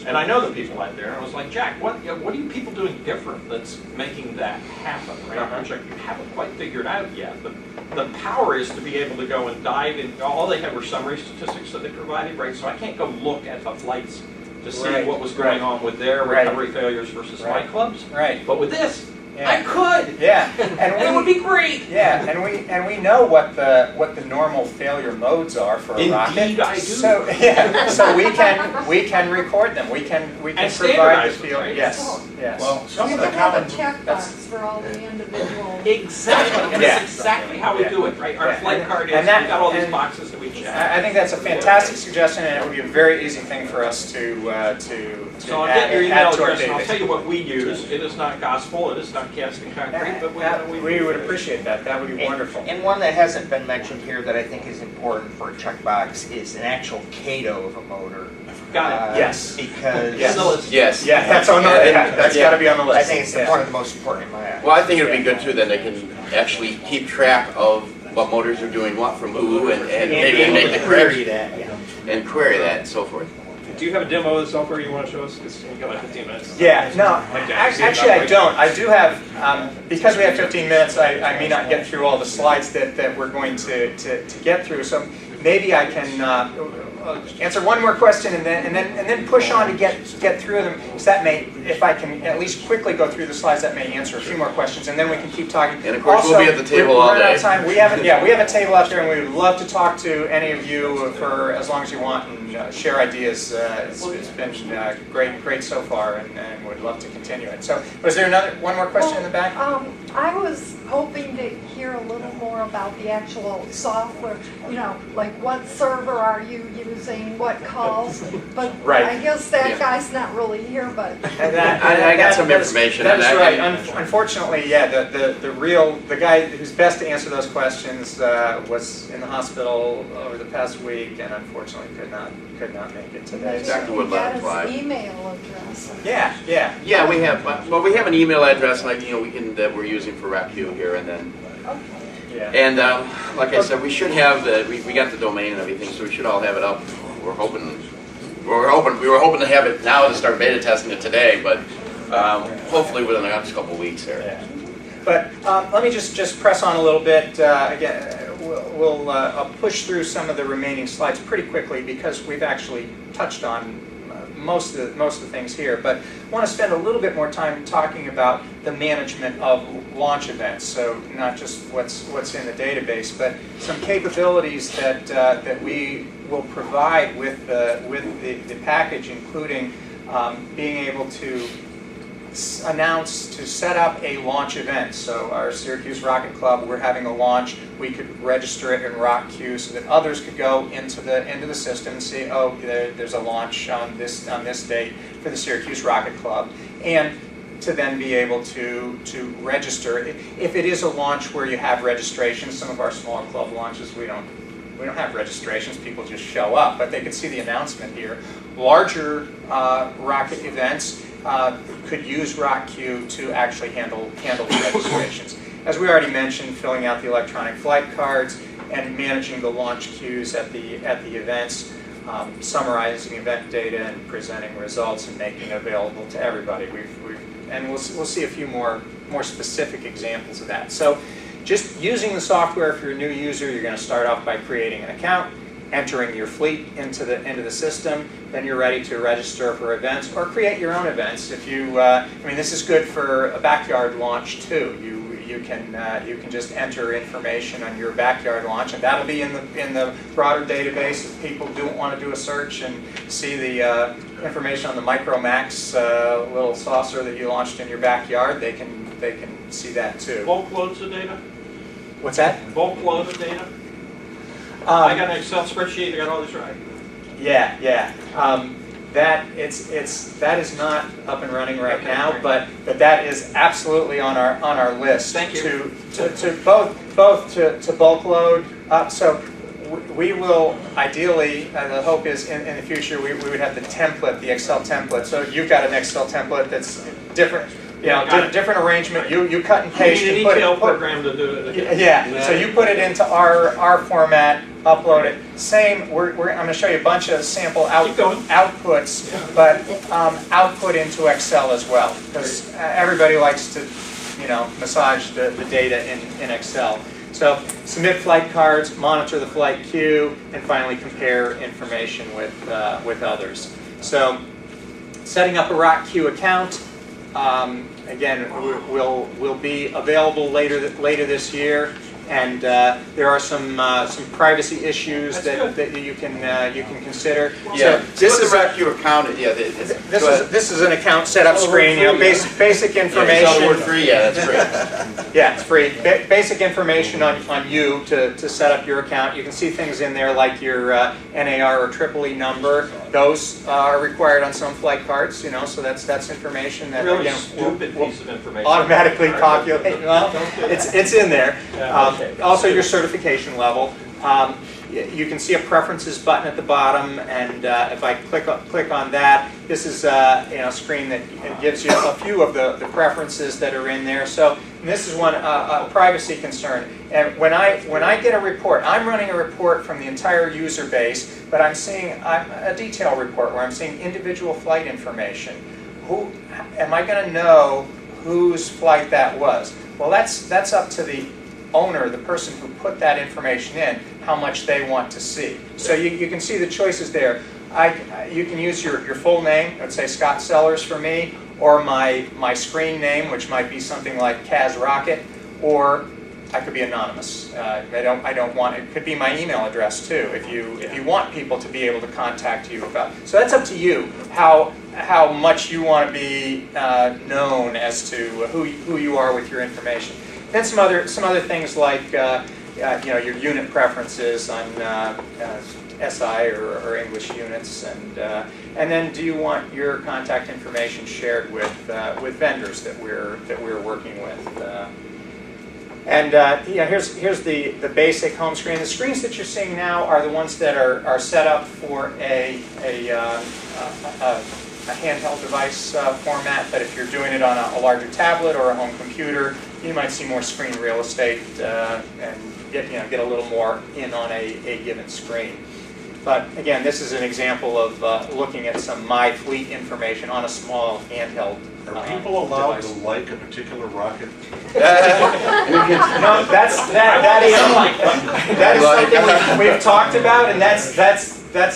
And I know the people out there, and I was like, Jack, what are you people doing different that's making that happen, right? Which I haven't quite figured out yet. But the power is to be able to go and dive in. All they had were summary statistics that they provided, right? So I can't go look at the flights to see what was going on with their recovery failures versus my clubs. Right. But with this, I could. Yeah. And it would be great. Yeah, and we know what the normal failure modes are for a rocket. Indeed, I do. So so we can record them. We can And provide the standardize them, field. right? Yes. Yes. well, some You of the can have a common, checkbox for all the individual. Exactly. And Yeah. that's exactly how we do it, right? Our flight card is, And that- we've got all these and boxes that we check. I think that's a fantastic suggestion, and it would be a very easy thing for us to So I'll add, get your email add to our address and I'll database. tell you what we use. It is not gospel, it is not casting concrete, but We would appreciate that. That would be wonderful. And one that hasn't been mentioned here that I think is important for a checkbox is an actual CATO of a motor. Got it. Yes. Because It's on the list. Yes. Yeah, that's on the that's got to be on the list. I think it's one of the most important in my eyes. Well, I think it would be good too, then they can actually keep track of what motors are doing what from who, and maybe make the query correction, that, yeah. and query that and so forth. Do you have a demo of the software you want to show us? Because we've got like 15 minutes. Yeah, no, actually I don't. I do have, because we have 15 minutes, I may not get through all the slides that we're going to get through. So maybe I can answer one more question and then push on to get through them. So that may, if I can at least quickly go through the slides, that may answer a few more questions, and then we can keep talking. And of course, we'll be at the table all day. Time. We have a table out there, and we would love to talk to any of you for as long as you want and share ideas. It's been great so far, and would love to continue it. So, was there one more question in the back? I was hoping to hear a little more about the actual software. You know, like what server are you using, what calls? But right. I guess that guy's not really here. But I got some information. That's right. Unfortunately, yeah, the guy who's best to answer those questions was in the hospital over the past week, and unfortunately could not make it today. maybe Exactly you what can get Bob his implied. email address. Yeah, we have. Well, we have an email address, like that we're using for RAPQ here, and then. Yeah. And like I said, we should have we got the domain and everything, so we should all have it up. We were hoping to have it now to start beta testing it today, but hopefully within the next couple of weeks here. Yeah. But let me just press on a little bit. Again, I'll push through some of the remaining slides pretty quickly because we've actually touched on most of the things here. But I want to spend a little bit more time talking about the management of launch events. So not just what's in the database, but some capabilities that we will provide with the package, including being able to set up a launch event. So our Syracuse Rocket Club, we're having a launch. We could register it in RockQ so that others could go into the system and see, oh, there's a launch on this date for the Syracuse Rocket Club, and to then be able to register. If it is a launch where you have registrations, some of our smaller club launches we don't have registrations. People just show up, but they could see the announcement here. Larger rocket events could use RockQ to actually handle the registrations. As we already mentioned, filling out the electronic flight cards and managing the launch queues at the events, summarizing event data and presenting results and making it available to everybody. And we'll see a few more specific examples of that. So, just using the software, if you're a new user, you're going to start off by creating an account, entering your fleet into the system, then you're ready to register for events or create your own events. If you, this is good for a backyard launch too. You can just enter information on your backyard launch, and that'll be in the broader database. If people do want to do a search and see the information on the Micromax little saucer that you launched in your backyard, they can see that too. Bulk loads of data? What's that? Bulk load of data? I got an Excel spreadsheet, I got all this right. Yeah. That is not up and running right now, but that is absolutely on our list. Thank you. To both to bulk load up. So we will ideally, the hope is in the future we would have the template, the Excel template. So you've got an Excel template that's different. Different arrangement. You cut and paste. You need an ETL program to do it. Yeah. So you put it into our format, upload it. Same. I'm going to show you a bunch of sample outputs, but output into Excel as well, because everybody likes to, massage the data in Excel. So submit flight cards, monitor the flight queue, and finally compare information with others. So setting up a RockQ account. Again, will be available later this year, and there are some privacy issues that you can consider. Yeah, so this is a RockQ account. Yeah, this is an account setup screen. Basic information. Yeah, word free. Yeah, that's free. Yeah, it's free. Basic information on you to set up your account. You can see things in there like your NAR or EEE number. Those are required on some flight cards, so that's information that really stupid piece of information. Automatically calculate. Well, it's in there. Also your certification level. You can see a preferences button at the bottom, and if I click on that, this is a screen that gives you a few of the preferences that are in there. So this is one a privacy concern. And when I get a report, I'm running a report from the entire user base, but I'm seeing a detail report where I'm seeing individual flight information. Who am I going to know whose flight that was? Well, that's up to the owner, the person who put that information in, how much they want to see. So you can see the choices there. You can use your full name, let's say Scott Sellers for me, or my screen name, which might be something like Kaz Rocket, or I could be anonymous. I don't want it. Could be my email address too. If you want people to be able to contact you about. So that's up to you how much you want to be known as to who you are with your information. Then some other things like your unit preferences on SI or English units, and then do you want your contact information shared with vendors that we're working with. Here's the basic home screen. The screens that you're seeing now are the ones that are set up for a handheld device format, but if you're doing it on a larger tablet or a home computer, you might see more screen real estate and get a little more in on a given screen. But again, this is an example of looking at some My Fleet information on a small handheld Are people allowed device. to like a particular rocket? No, that is something we've talked about, and that's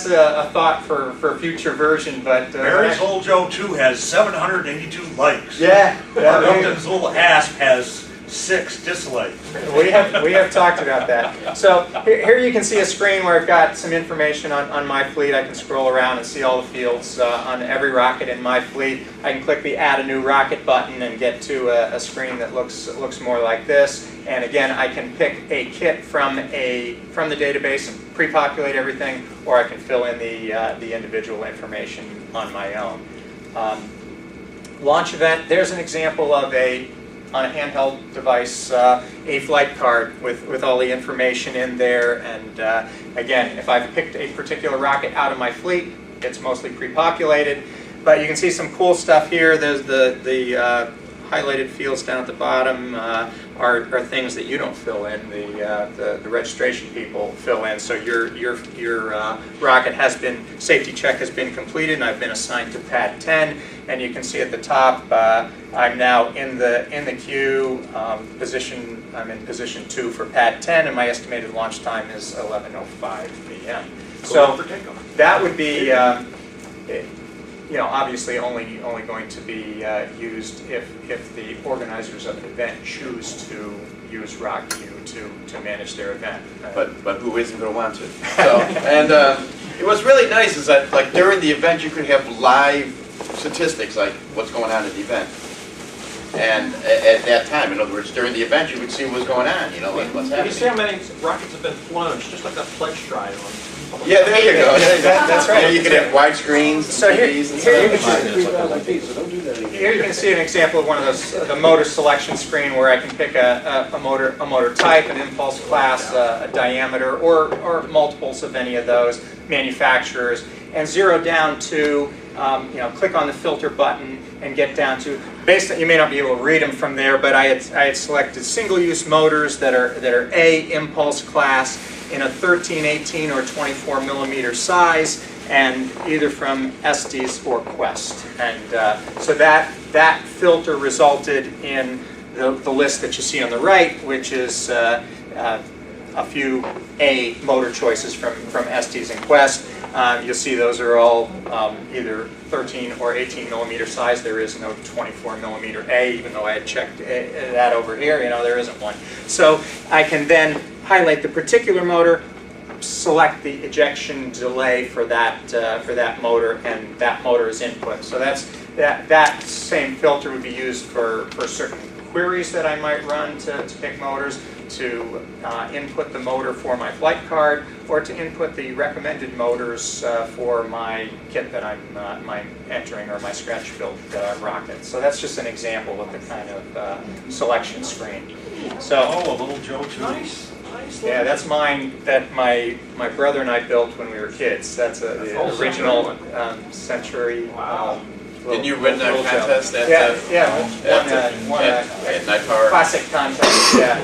a thought for future version. But Mary's Old Joe 2 has 782 likes. yeah, Upton's little Asp has 6 dislikes. we have talked about that. So here you can see a screen where I've got some information on My Fleet. I can scroll around and see all the fields on every rocket in My Fleet. I can click the Add a New Rocket button and get to a screen that looks more like this. And again, I can pick a kit from the database and pre-populate everything, or I can fill in the individual information on my own. Launch event. There's an example of on a handheld device, a flight card with all the information in there. And again, if I've picked a particular rocket out of my fleet, it's mostly pre-populated. But you can see some cool stuff here. There's the highlighted fields down at the bottom are things that you don't fill in. The registration people fill in. So your rocket safety check has been completed, and I've been assigned to pad 10. And you can see at the top, I'm now in the queue position. I'm in position 2 for pad 10, and my estimated launch time is 11:05 p.m. So that would be, obviously only going to be used if the organizers of an event choose to use RockView to manage their event. But who isn't going to want to? So, and what's really nice is that, like, during the event, you could have live statistics, like what's going on at the event. And at that time, in other words, during the event, you would see what's going on, like what's happening. You see how many rockets have been plunged, just like that pledge drive on. Yeah, there you go. That's right. You could have wide screens, So TVs, and stuff. Here you can see an example of one of those, the motor selection screen, where I can pick a motor type, an impulse class, a diameter, or multiples of any of those manufacturers, and zero down to, click on the filter button and get down to, you may not be able to read them from there, but I had selected single-use motors that are A, impulse class, in a 13, 18, or 24 millimeter size, and either from Estes or Quest. And so that filter resulted in the list that you see on the right, which is a few A motor choices from Estes and Quest. You'll see those are all either 13 or 18 millimeter size. There is no 24 millimeter A, even though I had checked that over here. There isn't one. So I can then highlight the particular motor, select the ejection delay for that motor, and that motor is input. So that same filter would be used for certain queries that I might run to pick motors, to input the motor for my flight card, or to input the recommended motors for my kit that I'm entering, or my scratch-built rocket. So that's just an example of the kind of selection screen. So, Oh, a little Joe too. Nice. yeah, that's mine that my brother and I built when we were kids. That's the original Century. Wow. Didn't you win that contest at won a Night Power? classic contest. Yeah.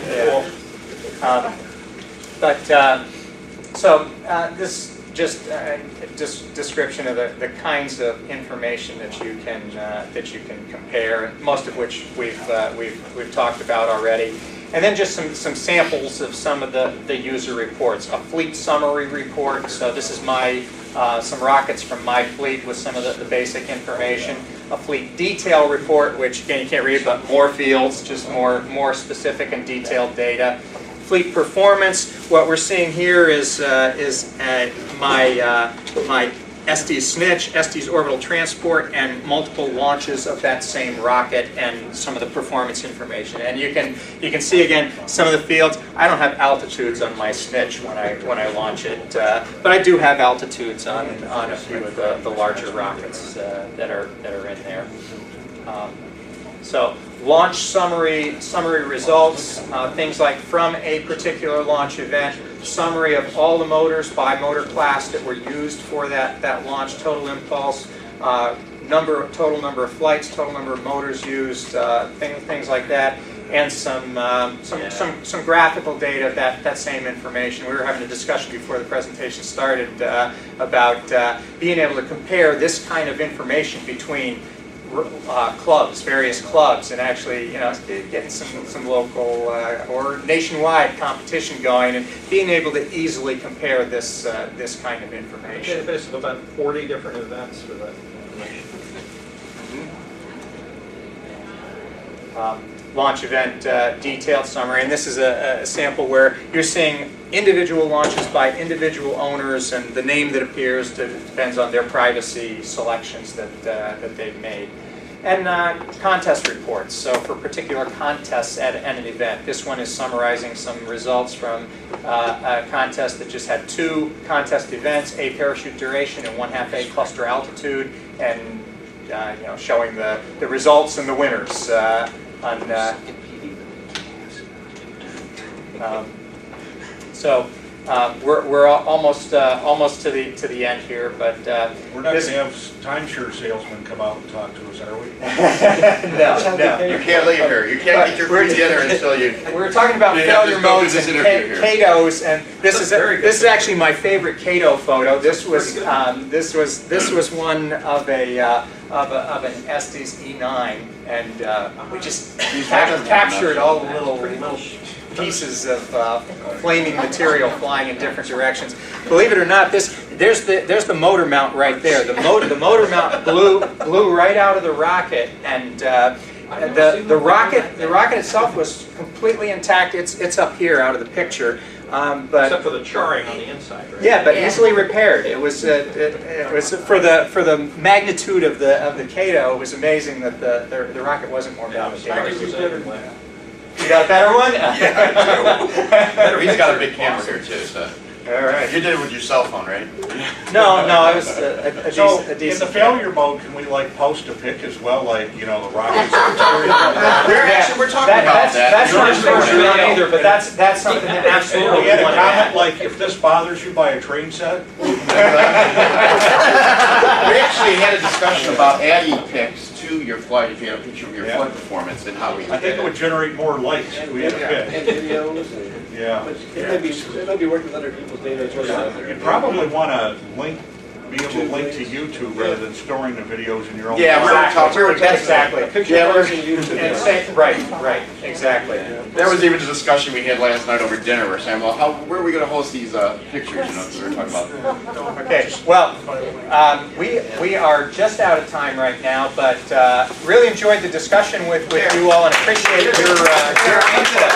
This just description of the kinds of information that you can compare, most of which we've talked about already. And then just some samples of some of the user reports. A fleet summary report. So this is some rockets from my fleet with some of the basic information. A fleet detail report, which again you can't read, but more fields, just more specific and detailed data. Fleet performance. What we're seeing here is my Estes snitch, Estes orbital transport, and multiple launches of that same rocket, and some of the performance information. And you can see again some of the fields. I don't have altitudes on my snitch when I launch it, but I do have altitudes on a few of the larger rockets that are in there. So launch summary results, things like from a particular launch event, summary of all the motors by motor class that were used for that launch, total impulse, total number of flights, total number of motors used, things like that, and some graphical data of that same information. We were having a discussion before the presentation started about being able to compare this kind of information between various clubs, and actually, getting some local or nationwide competition going, and being able to easily compare this kind of information. Database of about 40 different events for that information. Launch event detailed summary, and this is a sample where you're seeing individual launches by individual owners, and the name that appears depends on their privacy selections that they've made. And contest reports, so for particular contests at an event. This one is summarizing some results from a contest that just had 2 contest events, a parachute duration and 1/2 A cluster altitude, and showing the results and the winners So we're almost to the end here, but We're not going to have timeshare salesmen come out and talk to us, are we? No. You can't leave here. You can't get your free dinner until you. We're talking about You have to failure go modes do and this interview here. CATOs, and this is actually my favorite CATO photo. This was one of an Estes E9, and we just captured all the little pieces of flaming material flying in different directions. Believe it or not, there's the motor mount right there. The motor mount blew right out of the rocket, and the rocket itself was completely intact. It's up here out of the picture. But except for the charring on the inside, right? Yeah, but easily repaired. It was for the magnitude of the CATO. It was amazing that the rocket wasn't more damaged. You got a better one? Yeah. He's got a big camera here too, so. All right. You did it with your cell phone, right? No, it was a So, decent in the failure mode, can we post a pic as well, the rockets? We're talking about that. That's not first round either, but that's something that absolutely We had a want to add. comment if this bothers you, buy a train set? We actually had a discussion about adding pics to your flight if you had a picture of your flight performance and how we. I think it would generate more likes if we had a pic. And videos. Yeah. It may be working with other people's data as well. You probably want to be able to link to YouTube rather than storing the videos in your own. Yeah, Exactly. exactly. Right, exactly. That was even the discussion we had last night over dinner. We're saying, well, where are we going to host these pictures? We were talking about. Okay. Well, we are just out of time right now, but really enjoyed the discussion with you all and appreciate your input.